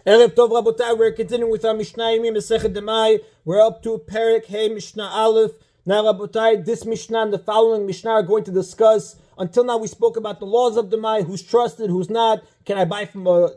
Erev Tov Rabotai, we're continuing with our Mishna Yomi, Masechet Demai. We're up to Perek Hey Mishnah Aleph. Now Rabotai, this Mishnah and the following Mishnah are going to discuss. Until now we spoke about the laws of Demai, who's trusted, who's not. Can I buy from a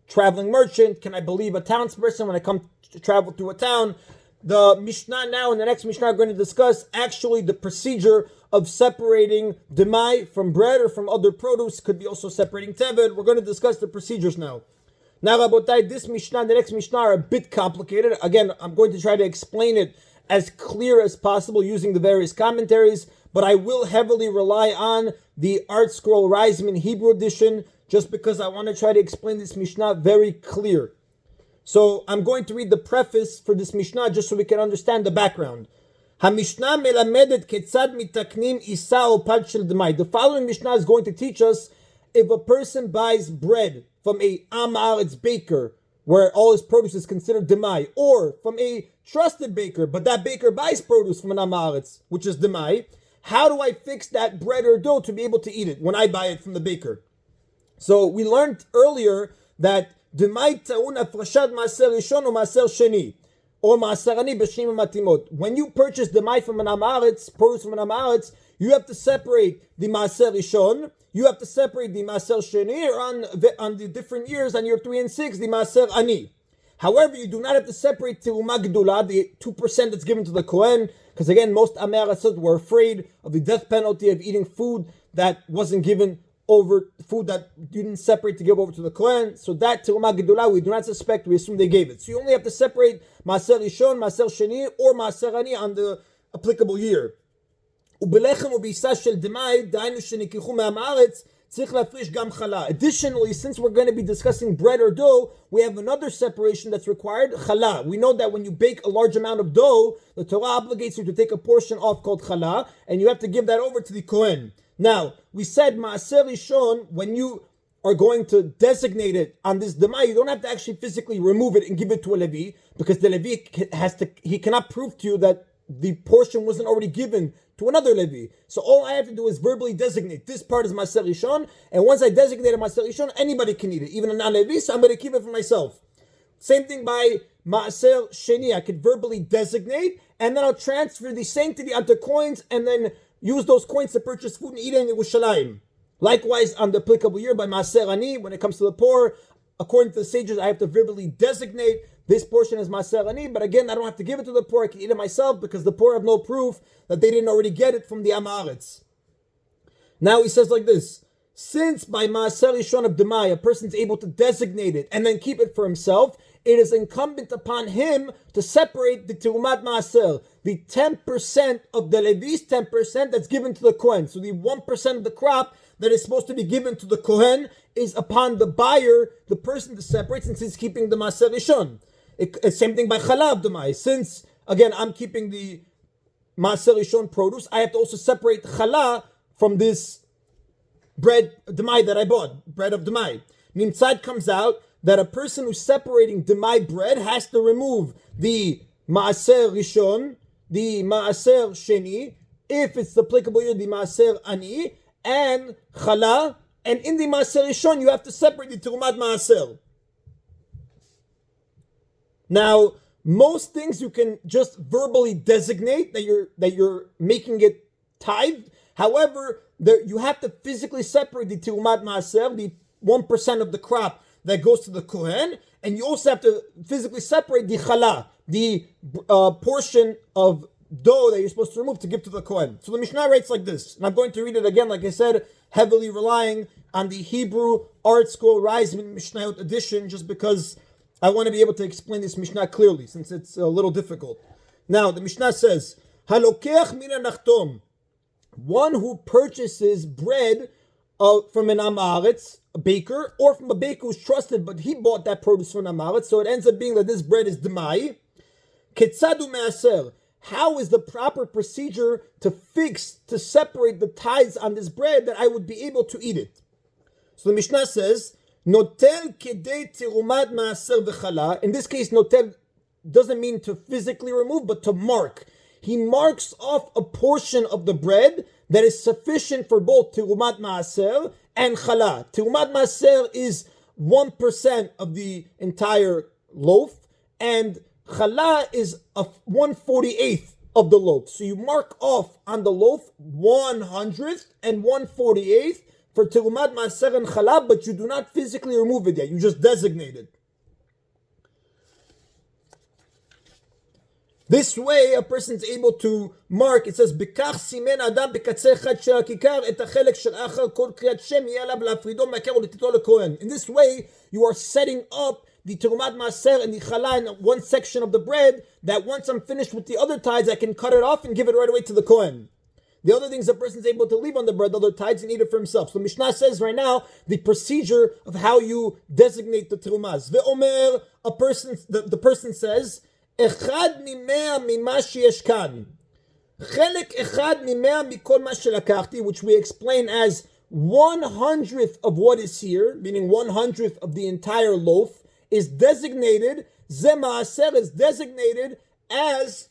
traveling merchant? Can I believe a townsperson when I come to travel through a town? The Mishnah now and the next Mishnah are going to discuss actually the procedure of separating Demai from bread or from other produce. Could be also separating Teved. We're going to discuss the procedures now. Now, Rabotai, this Mishnah and the next Mishnah are a bit complicated. Again, I'm going to try to explain it as clear as possible using the various commentaries, but I will heavily rely on the Art Scroll Reisman Hebrew edition just because I want to try to explain this Mishnah very clear. So I'm going to read the preface for this Mishnah just so we can understand the background. HaMishnah melamedet ketzad mitaknim isa o pad shel demai. The following Mishnah is going to teach us if a person buys bread from a Am Haaretz baker, where all his produce is considered Demai, or from a trusted baker, but that baker buys produce from an Am Haaretz, which is Demai, how do I fix that bread or dough to be able to eat it when I buy it from the baker? So we learned earlier that Demai ta'un afrashad maaser rishon or maaser sheni, or maaser ani b'shim matimot. When you purchase Demai from an Am Haaretz, produce from an Am Haaretz, you have to separate the maaser rishon. You have to separate the Maaser Sheni, or on the different years, on year 3 and 6, the Maaser Ani. However, you do not have to separate Teruma Gedula, the 2% that's given to the Kohen, because again, most Amei Haaretzot were afraid of the death penalty of eating food that wasn't given over, food that you didn't separate to give over to the Kohen. So that Teruma Gedula, we do not suspect, we assume they gave it. So you only have to separate Maaser Rishon, Maaser Sheni, or Maaser Ani on the applicable year. Additionally, since we're going to be discussing bread or dough, we have another separation that's required, challah. We know that when you bake a large amount of dough, the Torah obligates you to take a portion off called challah, and you have to give that over to the Kohen. Now, we said maaser rishon, when you are going to designate it on this demai, you don't have to actually physically remove it and give it to a Levi, because the Levi he cannot prove to you that the portion wasn't already given to another Levi. So all I have to do is verbally designate this part is Maaser Rishon, and once I designated Maaser Rishon, anybody can eat it, even a non-Levi, so I'm going to keep it for myself. Same thing by Maaser Sheni, I could verbally designate, and then I'll transfer the sanctity onto coins, and then use those coins to purchase food and eat it in Yerushalayim. Likewise, on the applicable year by Maaser Ani, when it comes to the poor, according to the sages, I have to verbally designate this portion is Maaser Ani, but again, I don't have to give it to the poor, I can eat it myself, because the poor have no proof that they didn't already get it from the Am Haaretz. Now he says like this, since by Maaser Rishon of Demai, a person's able to designate it and then keep it for himself, it is incumbent upon him to separate the Terumat Maaser, the 10% of the Levi's 10% that's given to the Kohen. So the 1% of the crop that is supposed to be given to the Kohen is upon the buyer, the person to separate, since he's keeping the Maaser Rishon. Same thing by Chalav Demai. Since, again, I'm keeping the Maaser Rishon produce, I have to also separate Chala from this bread Demai that I bought, bread of Demai. Nimtzad comes out that a person who's separating Demai bread has to remove the Maaser Rishon, the Maaser Sheni, if it's applicable here, the Maaser Ani, and Chala, and in the Maaser Rishon, you have to separate the Terumat Maaser. Now, most things you can just verbally designate that you're making it tithed. However, you have to physically separate the Terumat Maaser, the 1% of the crop that goes to the Kohen, and you also have to physically separate the Chala, the portion of dough that you're supposed to remove to give to the Kohen. So the Mishnah writes like this, and I'm going to read it again, like I said, heavily relying on the Hebrew Art Scroll Reisman Mishnayot edition, just because I want to be able to explain this Mishnah clearly, since it's a little difficult. Now, the Mishnah says, Halokeach mina nachtom, one who purchases bread from an Am Haaretz, a baker, or from a baker who's trusted, but he bought that produce from an Am Haaretz, so it ends up being that this bread is Demai. Ketzadu me'aser, how is the proper procedure to separate the tithes on this bread that I would be able to eat it? So the Mishnah says, Notel kedei terumat maaser v'chala. In this case, notel doesn't mean to physically remove, but to mark. He marks off a portion of the bread that is sufficient for both terumat maaser and chala. Terumat maaser is 1% of the entire loaf, and challah is a 1/48th of the loaf. So you mark off on the loaf 100th and 1/48th for terumat maaser and challah, but you do not physically remove it yet. You just designate it. This way, a person is able to mark. It says, "B'kach simen adam b'katzeh chad shel hakikar et hachelek shel achar kol kriyat shem yeh alav la'afrido me'aker u'letito lekohen." In this way, you are setting up the terumat maaser and the challah in one section of the bread, that once I'm finished with the other tithes, I can cut it off and give it right away to the kohen. The other things a person is able to leave on the bread, the other tithes, and eat it for himself. So Mishnah says right now the procedure of how you designate the terumaz. Ve'omer, the person says, "Echad mimea mima sheyesh kan." Chelek echad mimea mikol ma shelakachti, which we explain as 100th of what is here, meaning 100th of the entire loaf, is designated, ze maaser is designated as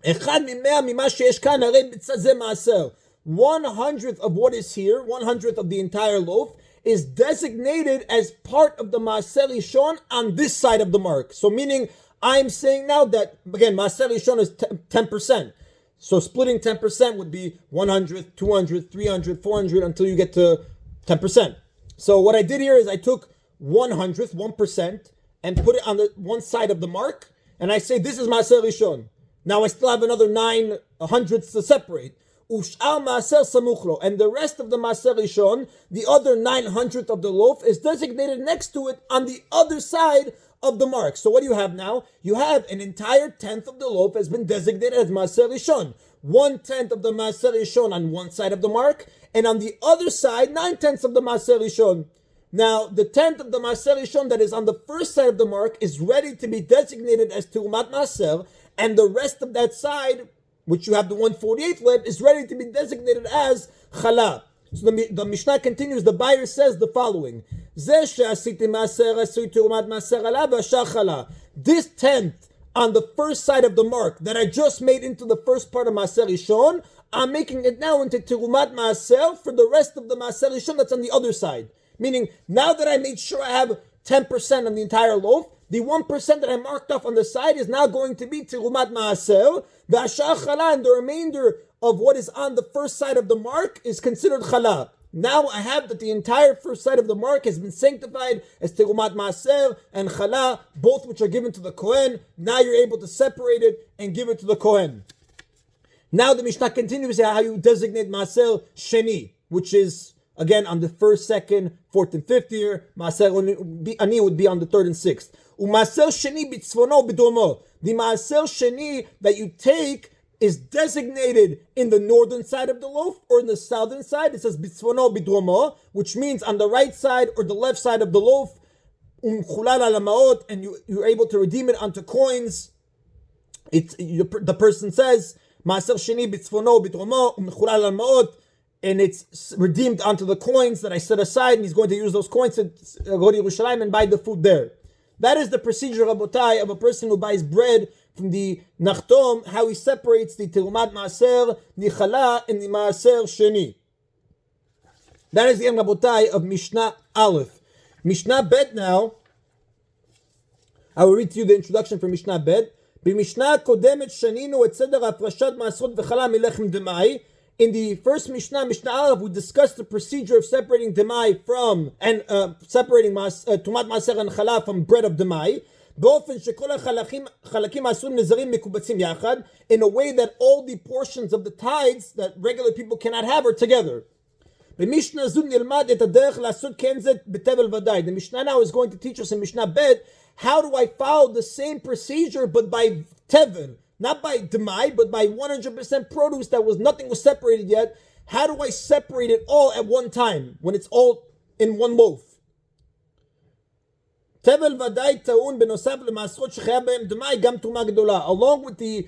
echad mimea mima sheyesh kan harei b'tzad ze maaser. 100th of what is here, 100th of the entire loaf, is designated as part of the maaser rishon on this side of the mark. So meaning, I'm saying now that, again, maaser rishon is 10%. So splitting 10% would be 100, 200, 300, 400 until you get to 10%. So what I did here is I took 100th, 1%, and put it on the one side of the mark, and I say this is maaser rishon. Now I still have another 9 hundredths to separate. Ush'al maaser samuchlo, and the rest of the maaser rishon, the other 900th of the loaf, is designated next to it on the other side of the mark. So what do you have now? You have an entire 10th of the loaf has been designated as maaser rishon. 1/10 of the maaser rishon on one side of the mark, and on the other side, 9/10 of the maaser rishon. Now, the 10th of the maaser rishon that is on the first side of the mark is ready to be designated as terumat maaser, and the rest of that side, which you have the 1/48th left, is ready to be designated as challah. So the Mishnah continues, the buyer says the following: this 10th on the first side of the mark that I just made into the first part of maaser rishon, I'm making it now into terumat maaser for the rest of the maaser rishon that's on the other side. Meaning, now that I made sure I have 10% on the entire loaf, the 1% that I marked off on the side is now going to be terumat maaser. The ashar challah, and the remainder of what is on the first side of the mark is considered challah. Now I have that the entire first side of the mark has been sanctified as terumat maaser and challah, both which are given to the kohen. Now you're able to separate it and give it to the kohen. Now the Mishnah continues how you designate maaser sheni, which is again on the first, second, fourth, and fifth year. Maaser ani would be on the third and sixth. Maaser sheni bitzvono bidromo. The maaser sheni that you take is designated in the northern side of the loaf or in the southern side. It says bitzvono bidromo, which means on the right side or the left side of the loaf. Chulal al maot, and you're able to redeem it onto coins. The person says maaser sheni bitzvono bidromo chulal al maot, and it's redeemed onto the coins that I set aside, and he's going to use those coins to go to Yerushalayim and buy the food there. That is the procedure, Rabotai, of a person who buys bread from the Nachtom, how he separates the terumat maaser, the challah, and the maaser sheni. That is the end, Rabotai, of Mishnah Aleph. Mishnah Bet now, I will read to you the introduction for Mishnah Bet. B'Mishnah kodemet shaninu et seder hafrashat maaserot v'challah milechem demai. In the first Mishnah, Mishnah Aleph, we discussed the procedure of separating Demai from, and separating Tumat Maaser and Challah from bread of Demai, in a way that all the portions of the tithes that regular people cannot have are together. The Mishnah now is going to teach us in Mishnah Bet, how do I follow the same procedure but by Tevel? Not by demai, but by 100% produce nothing was separated yet. How do I separate it all at one time when it's all in one loaf? Along with the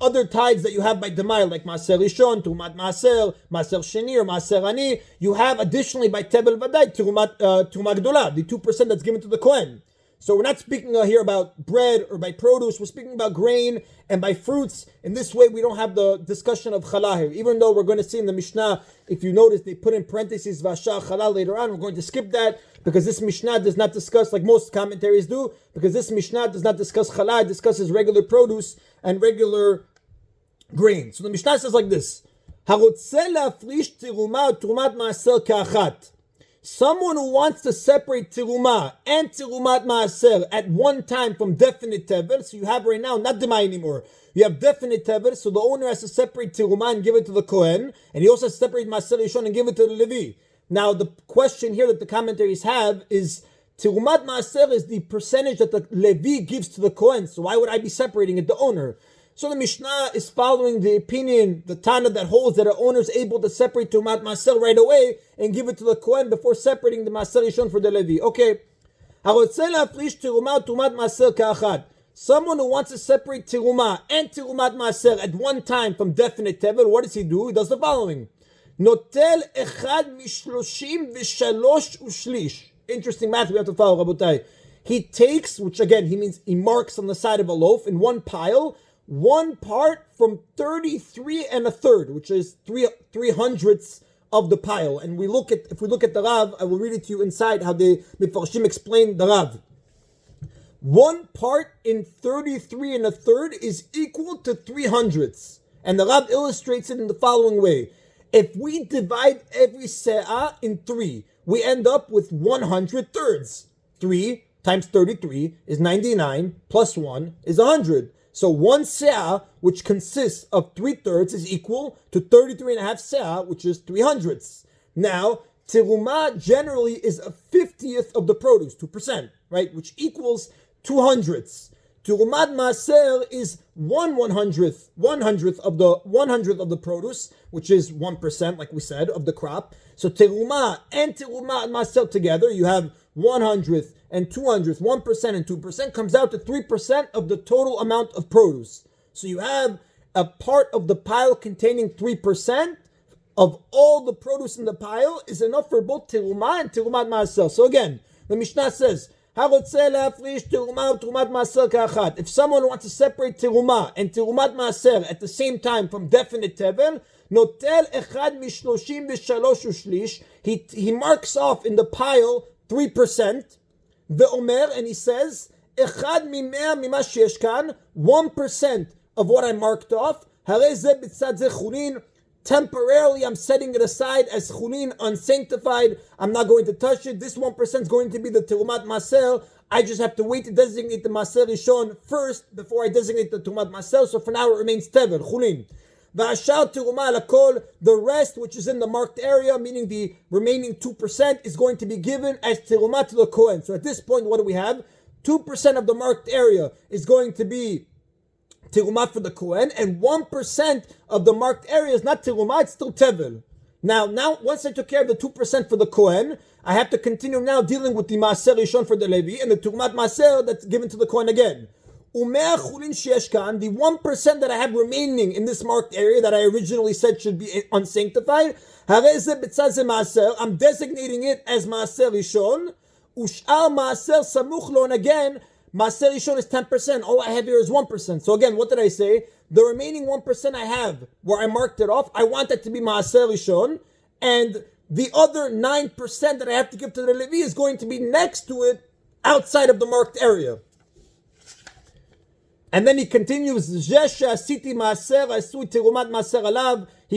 other tithes that you have by demai, like maaser rishon, terumat maaser, maaser sheni, or maaser ani, you have additionally by tevel vadai terumat gedola, the 2% that's given to the kohen. So we're not speaking here about bread or by produce. We're speaking about grain and by fruits. In this way, we don't have the discussion of challah here. Even though we're going to see in the Mishnah, if you notice, they put in parentheses vasha challah later on. We're going to skip that because this Mishnah does not discuss, like most commentaries do, because this Mishnah does not discuss challah. It discusses regular produce and regular grain. So the Mishnah says like this: someone who wants to separate tirumah and tirumat maaser at one time from definite tever, so you have right now not demai anymore, you have definite tever, so the owner has to separate tirumah and give it to the Kohen, and he also has to separate maaser rishon and give it to the Levi. Now the question here that the commentaries have is, tirumat maaser is the percentage that the Levi gives to the Kohen, so why would I be separating it, the owner? So the Mishnah is following the opinion, the Tana that holds that an owner is able to separate Tumat Maaser right away and give it to the Kohen before separating the Maaser Rishon for the Levi. Okay. Someone who wants to separate Tirumah and Tirumat Maaser at one time from definite tevel, what does he do? He does the following. Notel echad mishloshim v'shalosh ushlish. Interesting math we have to follow, Rabotai. He takes, which again, he marks on the side of a loaf in one pile, one part from 33 and a third, which is 3/300ths of the pile. And if we look at the Rav, I will read it to you inside how the Mefarshim explain the Rav. One part in 33 and a third is equal to 3/100ths. And the Rav illustrates it in the following way. If we divide every se'ah in 3, we end up with 100 thirds. 3 times 33 is 99, plus 1 is 100. So one se'ah, which consists of 3/3, is equal to 33.5 se'ah, which is 3/100ths. Now, tirumah generally is a 50th of the produce, 2%, right? Which equals 200ths. Tirumat maaser is 1/100th of the produce, which is 1%, like we said, of the crop. So tirumah and tirumat maaser together, you have 100th and 200th, 1% and 2%, comes out to 3% of the total amount of produce. So you have a part of the pile containing 3% of all the produce in the pile is enough for both tirumah and tirumat maaser. So again, the Mishnah says, if someone wants to separate tirumah and tirumat maaser at the same time from definite tevel, notel echad mishloshim v'shalosh ushlish, he marks off in the pile 3%, ve'omer, and he says, echad mimea mima sheyesh kan, 1% of what I marked off, harei ze b'tzad ze chulin, temporarily I'm setting it aside as chulin, unsanctified, I'm not going to touch it, this 1% is going to be the tirumat maaser, I just have to wait to designate the maaser rishon first before I designate the tirumat maaser, so for now it remains tevel, chulin. The rest, which is in the marked area, meaning the remaining 2%, is going to be given as tirumah to the Kohen. So at this point, what do we have? 2% of the marked area is going to be tirumah for the Kohen, and 1% of the marked area is not tirumah, it's still tevel. Now, once I took care of the 2% for the Kohen, I have to continue now dealing with the maaser rishon for the Levi, and the tirumat maaser that's given to the Kohen again. The 1% that I have remaining in this marked area that I originally said should be unsanctified, I'm designating it as maaser rishon. Ush'ar maaser samuch lo, and again, maaser rishon is 10%. All I have here is 1%. So again, what did I say? The remaining 1% I have, where I marked it off, I want that to be maaser rishon, and the other 9% that I have to give to the Levi is going to be next to it, outside of the marked area. And then he continues, he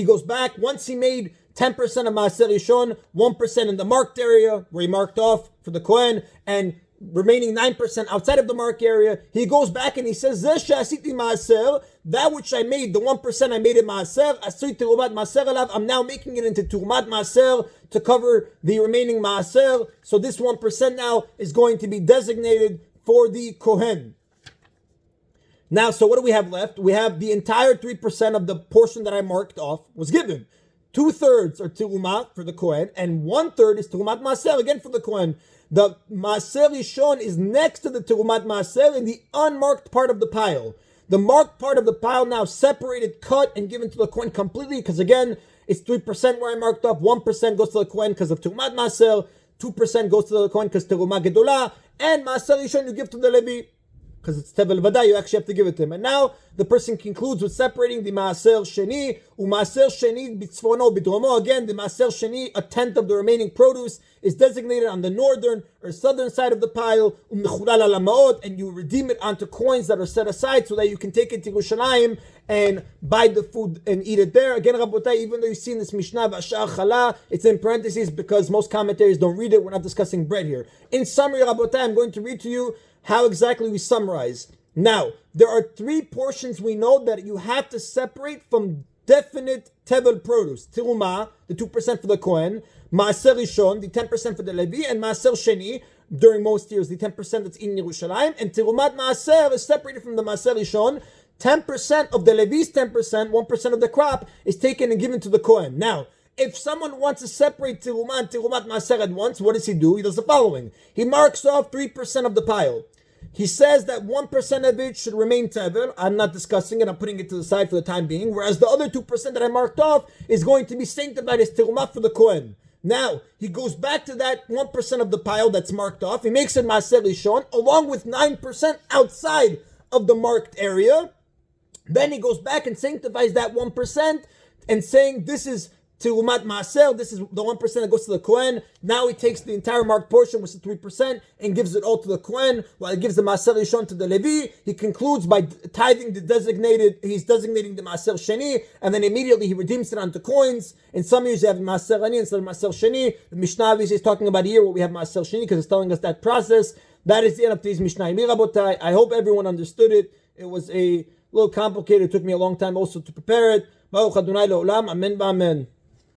goes back, once he made 10% of maaser rishon, 1% in the marked area, where he marked off for the Kohen, and remaining 9% outside of the marked area, he goes back and he says, that which I made, the 1% I made in maaser, I'm now making it into tirumat maaser to cover the remaining maaser. So this 1% now is going to be designated for the Kohen. Now, so what do we have left? We have the entire 3% of the portion that I marked off was given. 2/3 are tirumah for the Kohen, and 1/3 is tirumat maaser, again for the Kohen. The maaser rishon is next to the tirumat maaser in the unmarked part of the pile. The marked part of the pile now separated, cut, and given to the Kohen completely, because again, it's 3% where I marked off, 1% goes to the Kohen because of tirumat maaser, 2% goes to the Kohen because terumah gedolah, and Maaser Rishon you give to the Levi. Because it's Tevel Vada, you actually have to give it to him. And now the person concludes with separating the Maaser Sheni, Maaser Sheni Bitzvono Bidromo. Again, the Maaser Sheni, a tenth of the remaining produce, is designated on the northern or southern side of the pile, and you redeem it onto coins that are set aside so that you can take it to Yerushalayim and buy the food and eat it there. Again, Rabotai, even though you've seen this Mishnah, V'ashar Chala, it's in parentheses because most commentaries don't read it. We're not discussing bread here. In summary, Rabotai, I'm going to read to you how exactly we summarize. Now, there are three portions we know that you have to separate from definite Tevel produce. Tiruma, the 2% for the Kohen, Maaser Rishon, the 10% for the Levi, and Maaser Sheni, during most years, the 10% that's in Yerushalayim, and Tirumat Maaser is separated from the Maaser Rishon. 10% of the Levi's 10%, 1% of the crop, is taken and given to the Kohen. Now, if someone wants to separate Tiruma and Tirumat Maaser at once, what does he do? He does the following. He marks off 3% of the pile. He says that 1% of it should remain Tevel. I'm not discussing it. I'm putting it to the side for the time being. Whereas the other 2% that I marked off is going to be sanctified as Tiruma for the Kohen. Now, he goes back to that 1% of the pile that's marked off. He makes it Maaser Rishon, along with 9% outside of the marked area. Then he goes back and sanctifies that 1% and saying this is Tirumat Maaser, this is the 1% that goes to the Kohen. Now he takes the entire marked portion, which is 3%, and gives it all to the Kohen, while he gives the Maaser Rishon to the Levi. He concludes by tithing he's designating the Maaser Sheni, and then immediately he redeems it onto coins. In some years you have Maaser Ani instead of Maaser Sheni. The Mishnah obviously is talking about here what we have Maaser Sheni, because it's telling us that process. That is the end of today's Mishnah Yomi, Rabotai. I hope everyone understood it. It was a little complicated. It took me a long time also to prepare it. Baruch Adonai Le'olam. Amen. Amen.